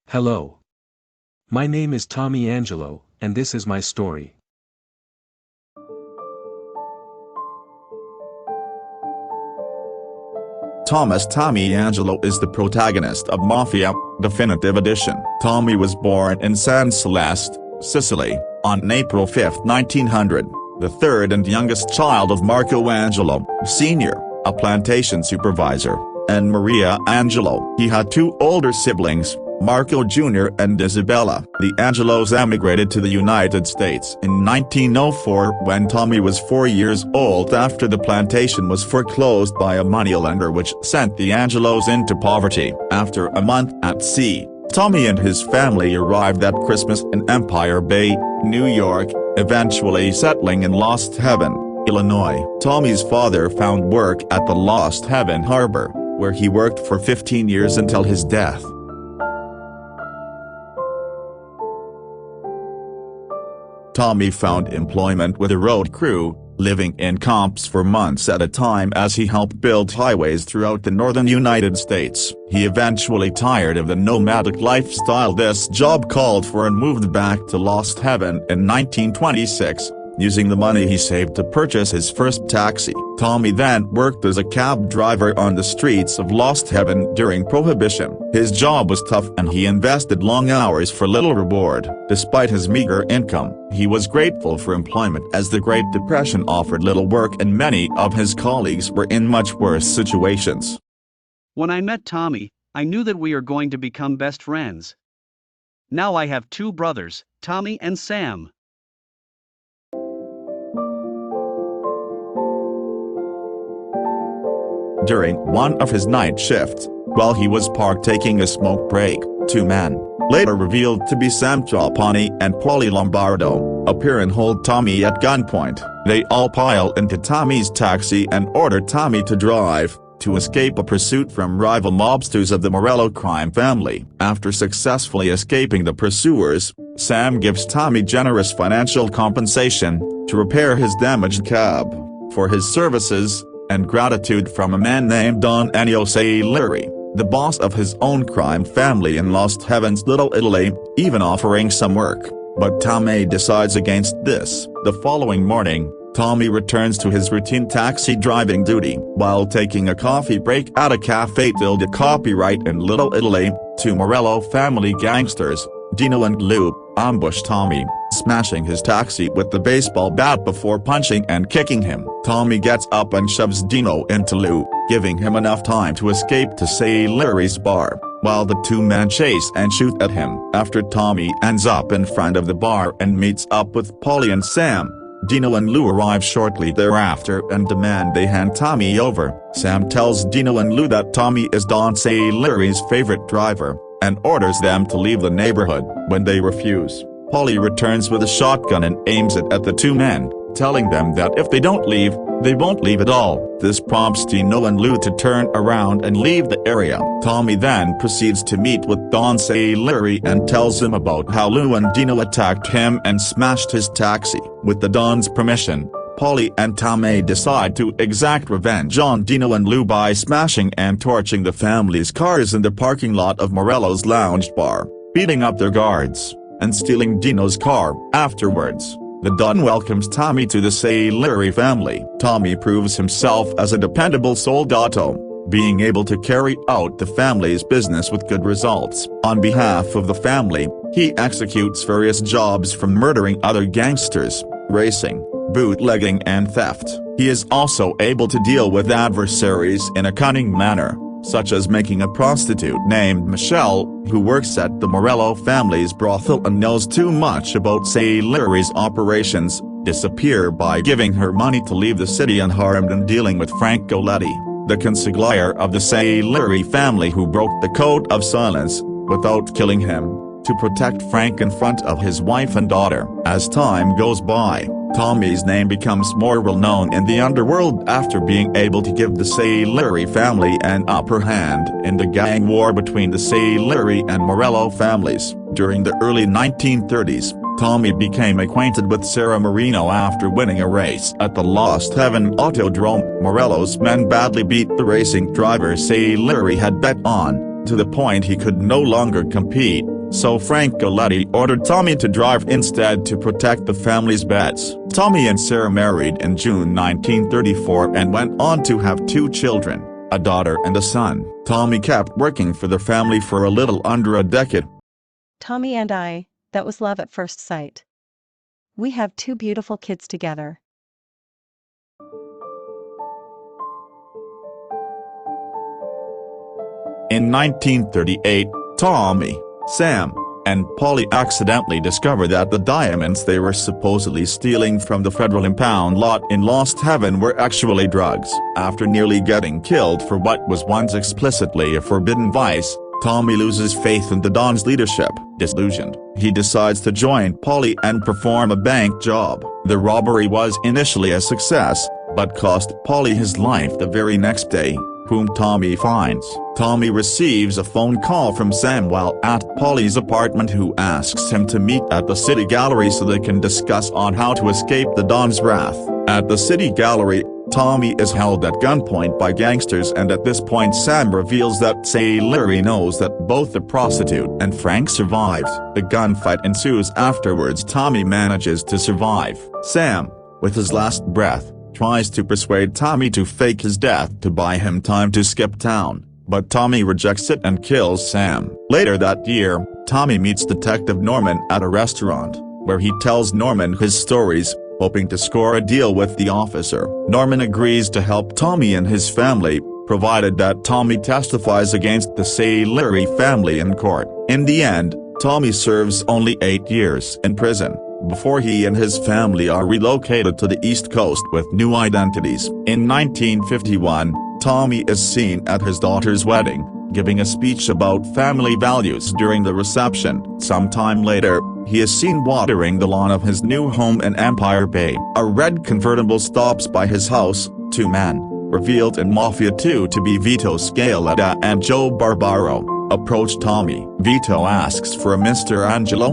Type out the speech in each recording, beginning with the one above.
Hello. My name is Tommy Angelo, and this is my story. Tommy Angelo is the protagonist of Mafia, Definitive Edition. Tommy was born in San Celeste, Sicily, on April 5, 1900, the third and youngest child of Marco Angelo, Sr., a plantation supervisor, and Maria Angelo. He had two older siblings, Marco Jr. and Isabella. The Angelos emigrated to the United States in 1904 when Tommy was 4 years old after the plantation was foreclosed by a moneylender, which sent the Angelos into poverty. After a month at sea, Tommy and his family arrived at Christmas in Empire Bay, New York, eventually settling in Lost Heaven, Illinois. Tommy's father found work at the Lost Heaven Harbor, where he worked for 15 years until his death. Tommy found employment with a road crew, living in camps for months at a time as he helped build highways throughout the northern United States. He eventually tired of the nomadic lifestyle this job called for and moved back to Lost Heaven in 1926, using the money he saved to purchase his first taxi. Tommy then worked as a cab driver on the streets of Lost Heaven during Prohibition. His job was tough and he invested long hours for little reward. Despite his meager income, he was grateful for employment as the Great Depression offered little work and many of his colleagues were in much worse situations. When I met Tommy, I knew that we are going to become best friends. Now I have two brothers, Tommy and Sam. During one of his night shifts, while he was parked taking a smoke break, two men, later revealed to be Sam Trapani and Paulie Lombardo, appear and hold Tommy at gunpoint. They all pile into Tommy's taxi and order Tommy to drive, to escape a pursuit from rival mobsters of the Morello crime family. After successfully escaping the pursuers, Sam gives Tommy generous financial compensation, to repair his damaged cab, for his services, and gratitude from a man named Angelo Salieri, the boss of his own crime family in Lost Heaven's Little Italy, even offering some work. But Tommy decides against this. The following morning, Tommy returns to his routine taxi driving duty. While taking a coffee break at a cafe tilde copyright in Little Italy, two Morello family gangsters, Dino and Lou, ambush Tommy, smashing his taxi with the baseball bat before punching and kicking him. Tommy gets up and shoves Dino into Lou, giving him enough time to escape to Salieri's bar, while the two men chase and shoot at him. After Tommy ends up in front of the bar and meets up with Paulie and Sam, Dino and Lou arrive shortly thereafter and demand they hand Tommy over. Sam tells Dino and Lou that Tommy is Don Salieri's favorite driver, and orders them to leave the neighborhood. When they refuse, Paulie returns with a shotgun and aims it at the two men, telling them that if they don't leave, they won't leave at all. This prompts Dino and Lou to turn around and leave the area. Tommy then proceeds to meet with Don Salieri and tells him about how Lou and Dino attacked him and smashed his taxi. With the Don's permission, Paulie and Tommy decide to exact revenge on Dino and Lou by smashing and torching the family's cars in the parking lot of Morello's lounge bar, beating up their guards, and stealing Dino's car. Afterwards, the Don welcomes Tommy to the Salieri family. Tommy proves himself as a dependable soldato, being able to carry out the family's business with good results. On behalf of the family, he executes various jobs from murdering other gangsters, racing, bootlegging and theft. He is also able to deal with adversaries in a cunning manner, such as making a prostitute named Michelle, who works at the Morello family's brothel and knows too much about Salieri's operations, disappear by giving her money to leave the city unharmed, and dealing with Frank Goletti, the consigliere of the Salieri family who broke the code of silence, without killing him, to protect Frank in front of his wife and daughter. As time goes by, Tommy's name becomes more well-known in the underworld after being able to give the Salieri family an upper hand in the gang war between the Salieri and Morello families. During the early 1930s, Tommy became acquainted with Sarah Marino after winning a race at the Lost Heaven Autodrome. Morello's men badly beat the racing driver Salieri had bet on, to the point he could no longer compete. so Frank Galletti ordered Tommy to drive instead to protect the family's bets. Tommy and Sarah married in June 1934 and went on to have 2 children, a daughter and a son. Tommy kept working for the family for a little under a decade. Tommy and I, that was love at first sight. We have 2 beautiful kids together. In 1938, Tommy, Sam, and Polly accidentally discovered that the diamonds they were supposedly stealing from the federal impound lot in Lost Heaven were actually drugs. After nearly getting killed for what was once explicitly a forbidden vice, Tommy loses faith in the Don's leadership. Disillusioned, he decides to join Polly and perform a bank job. The robbery was initially a success, but cost Polly his life the very next day, whom Tommy finds. Tommy receives a phone call from Sam while at Polly's apartment, who asks him to meet at the City Gallery so they can discuss on how to escape the Don's wrath. At the City Gallery, Tommy is held at gunpoint by gangsters, and at this point Sam reveals that Salieri knows that both the prostitute and Frank survived. A gunfight ensues. Afterwards Tommy manages to survive. Sam, with his last breath, tries to persuade Tommy to fake his death to buy him time to skip town, but Tommy rejects it and kills Sam. Later that year, Tommy meets Detective Norman at a restaurant, where he tells Norman his stories, hoping to score a deal with the officer. Norman agrees to help Tommy and his family, provided that Tommy testifies against the Salieri family in court. In the end, Tommy serves only 8 years in prison, before he and his family are relocated to the East Coast with new identities. In 1951, Tommy is seen at his daughter's wedding, giving a speech about family values during the reception. Sometime later, he is seen watering the lawn of his new home in Empire Bay. A red convertible stops by his house. 2 men, revealed in Mafia 2 to be Vito Scaletta and Joe Barbaro, approach Tommy. Vito asks for a Mr. Angelo,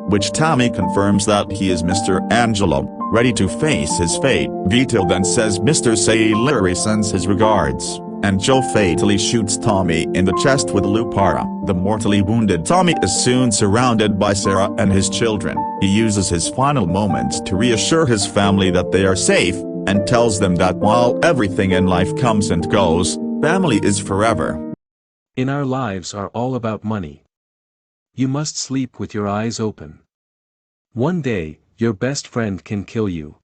which Tommy confirms that he is Mr. Angelo, ready to face his fate. Vito then says Mr. Salieri sends his regards, and Joe fatally shoots Tommy in the chest with a lupara. The mortally wounded Tommy is soon surrounded by Sarah and his children. He uses his final moments to reassure his family that they are safe, and tells them that while everything in life comes and goes, family is forever. In our lives are all about money. You must sleep with your eyes open. One day, your best friend can kill you.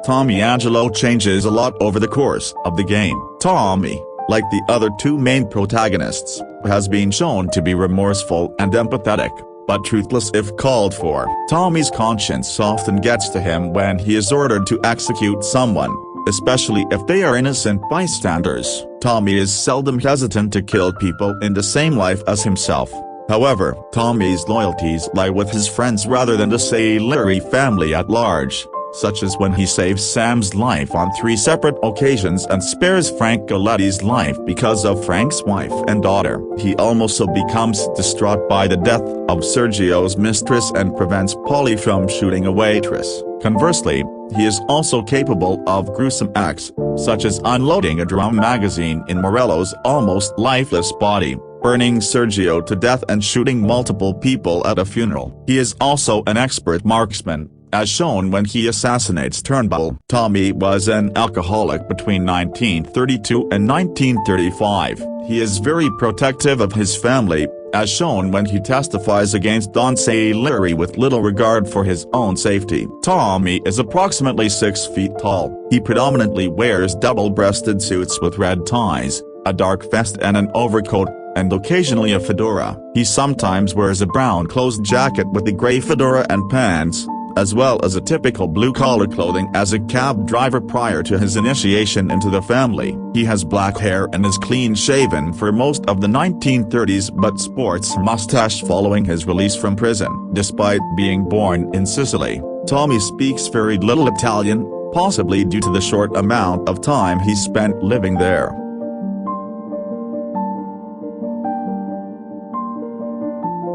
Tommy Angelo changes a lot over the course of the game. Tommy, like the other 2 main protagonists, has been shown to be remorseful and empathetic, but truthless if called for. Tommy's conscience often gets to him when he is ordered to execute someone, especially if they are innocent bystanders. Tommy is seldom hesitant to kill people in the same life as himself. However, Tommy's loyalties lie with his friends rather than the Salieri family at large, such as when he saves Sam's life on 3 separate occasions and spares Frank Galletti's life because of Frank's wife and daughter. He also becomes distraught by the death of Sergio's mistress and prevents Polly from shooting a waitress. Conversely, he is also capable of gruesome acts, such as unloading a drum magazine in Morello's almost lifeless body, burning Sergio to death and shooting multiple people at a funeral. He is also an expert marksman, as shown when he assassinates Turnbull. Tommy was an alcoholic between 1932 and 1935. He is very protective of his family, as shown when he testifies against Don Salieri with little regard for his own safety. Tommy is approximately 6 feet tall. He predominantly wears double-breasted suits with red ties, a dark vest and an overcoat, and occasionally a fedora. He sometimes wears a brown closed jacket with a gray fedora and pants, as well as a typical blue-collar clothing as a cab driver prior to his initiation into the family. He has black hair and is clean-shaven for most of the 1930s but sports a mustache following his release from prison. Despite being born in Sicily, Tommy speaks very little Italian, possibly due to the short amount of time he spent living there.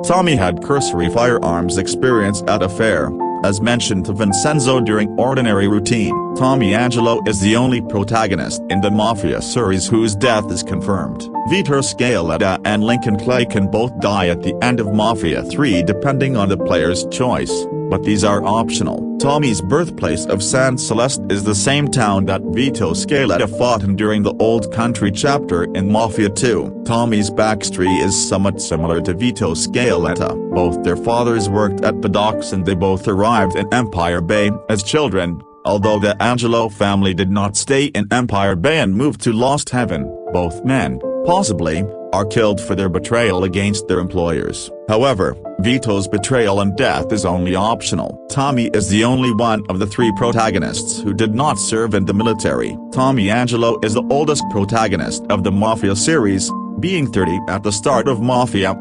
Tommy had cursory firearms experience at a fair, as mentioned to Vincenzo during Ordinary Routine. Tommy Angelo is the only protagonist in the Mafia series whose death is confirmed. Vito Scaletta and Lincoln Clay can both die at the end of Mafia 3 depending on the player's choice, but these are optional. Tommy's birthplace of San Celeste is the same town that Vito Scaletta fought in during the Old Country chapter in Mafia 2. Tommy's backstory is somewhat similar to Vito Scaletta. Both their fathers worked at the docks and they both arrived in Empire Bay as children. Although the Angelo family did not stay in Empire Bay and moved to Lost Heaven, both men, possibly, are killed for their betrayal against their employers. However, Vito's betrayal and death is only optional. Tommy is the only one of the three protagonists who did not serve in the military. Tommy Angelo is the oldest protagonist of the Mafia series, being 30 at the start of Mafia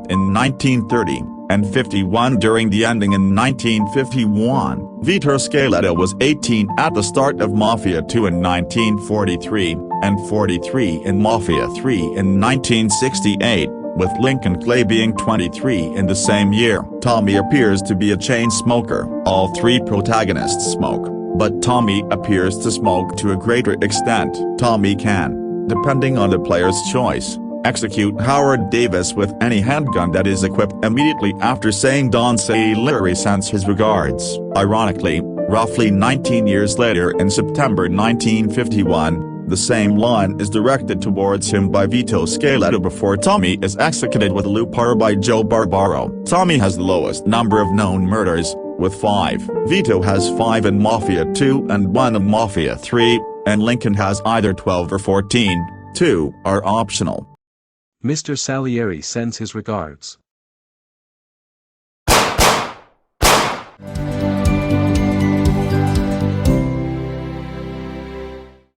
in 1930. And 51 during the ending in 1951. Vito Scaletta was 18 at the start of Mafia 2 in 1943, and 43 in Mafia 3 in 1968, with Lincoln Clay being 23 in the same year. Tommy appears to be a chain smoker. All three protagonists smoke, but Tommy appears to smoke to a greater extent. Tommy can, depending on the player's choice, execute Howard Davis with any handgun that is equipped immediately after saying Don Salieri sends his regards. Ironically, roughly 19 years later in September 1951, the same line is directed towards him by Vito Scaletta before Tommy is executed with a Lupar by Joe Barbaro. Tommy has the lowest number of known murders, with 5. Vito has 5 in Mafia 2 and 1 in Mafia 3, and Lincoln has either 12 or 14. 2 are optional. Mr. Salieri sends his regards.